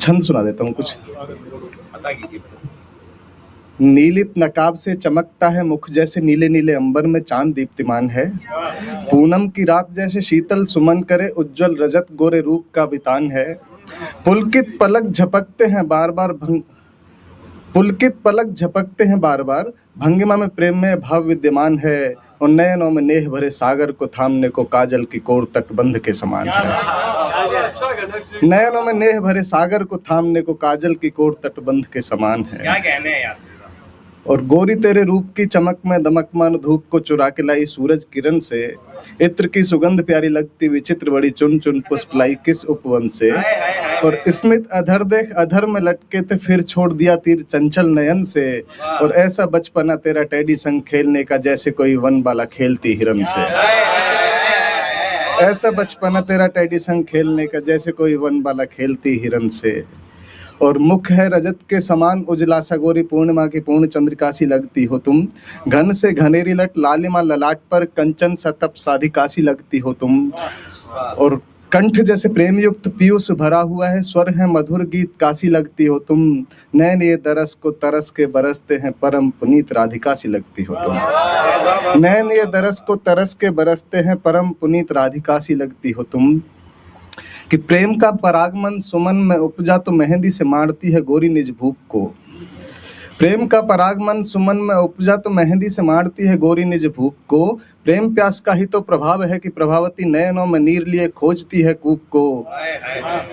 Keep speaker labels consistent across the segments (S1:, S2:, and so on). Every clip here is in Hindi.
S1: छंद सुना देता हूँ कुछ। नीलित नकाब से चमकता है मुख, जैसे नीले नीले अंबर में चांद दीप्तिमान है। पूनम की रात जैसे शीतल सुमन करे, उज्जवल रजत गोरे रूप का वितान है। पुलकित पलक झपकते हैं बार बार पुलकित पलक झपकते हैं बार बार, भंगिमा में प्रेम में भाव विद्यमान है। और नयनों में नेह भरे सागर को थामने को काजल की कोर तटबंध के समान है। नयनों में नेह भरे सागर को थामने को काजल की कोर तटबंध के समान है।
S2: क्या कहने हैं यार।
S1: और गोरी तेरे रूप की चमक में दमकमान धूप को चुरा के लाई सूरज किरण से। इत्र की सुगंध प्यारी लगती विचित्र बड़ी चुन चुन पुष्प लाई किस उपवन से। और स्मित अधर देख अधर में लटके थे फिर छोड़ दिया तीर चंचल नयन से। और ऐसा बचपना तेरा टेडी संग खेलने का जैसे कोई वन बाला खेलती हिरन से। ऐसा बचपना तेरा टेडी संग खेलने का जैसे कोई वन बाला खेलती हिरन से। और मुख है रजत के समान उजला सा गोरी, पूर्णिमा की पूर्ण चंद्रिका सी लगती हो तुम। घन से घनेरी लट लालिमा ललाट पर कंचन सा तप साधिका सी लगती हो तुम। और कंठ जैसे प्रेम युक्त पीयूष भरा हुआ है, स्वर है मधुर गीत कासी लगती हो तुम। नैन ये दरस को तरस के बरसते हैं, परम पुनीत राधिका सी लगती हो तुम। नैन ये दरस को तरस के बरसते हैं, परम पुनीत राधिका सी लगती हो तुम। कि प्रेम का परागमन सुमन में उपजा तो मेहंदी से मारती है गोरी निज भूप को। प्रेम का परागमन सुमन में उपजा तो मेहंदी से मारती है गोरी निज भूप को। प्रेम प्यास का ही तो प्रभाव है कि प्रभावती नयनों में नीर लिए खोजती है कूप को।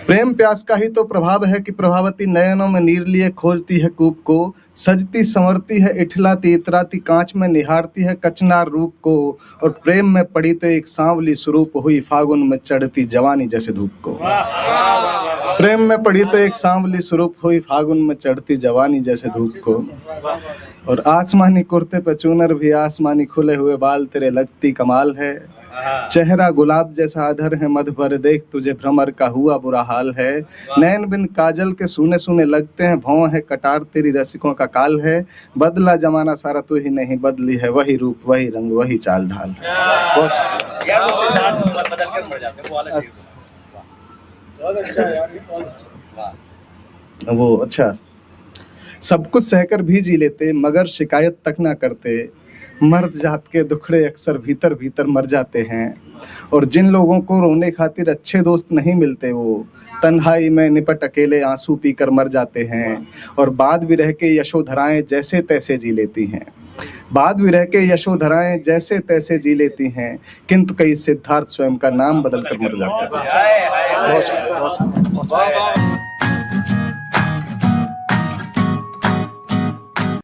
S1: प्रेम प्यास का ही तो प्रभाव है कि प्रभावती नयनों में नीर लिए खोजती है कूप को। सजती संवरती है इठलाती इतराती कांच में निहारती है कचनार रूप को। और प्रेम में पड़ी तो एक सांवली स्वरूप हुई फागुन में चढ़ती जवानी जैसे धूप को। प्रेम में पड़ी तो एक सांवली स्वरूप हुई फागुन में चढ़ती जवानी जैसे धूप को। और आसमानी कुर्ते पे चूनर भी आसमानी खुले हुए बाल तेरे लगती कमाल है। चेहरा गुलाब जैसा अधर है मध भर देख तुझे भ्रमर का हुआ बुरा हाल है। नैन बिन काजल के सूने सूने लगते हैं, भौं है कटार तेरी रसिकों का काल है। बदला जमाना सारा तू ही नहीं बदली है, वही रूप वही रंग वही चाल ढाल है। वो अच्छा सब कुछ सहकर भी जी लेते मगर शिकायत तक ना करते। मर्द जात के दुखड़े अक्सर भीतर भीतर मर जाते हैं। और जिन लोगों को रोने खातिर अच्छे दोस्त नहीं मिलते, वो तन्हाई में निपट अकेले आंसू पीकर मर जाते हैं। और बाद विरह के यशोधराएं जैसे तैसे जी लेती हैं। बाद विरह के यशोधराएं जैसे तैसे जी लेती हैं, किंतु कई सिद्धार्थ स्वयं का नाम बदल कर मर जाता है।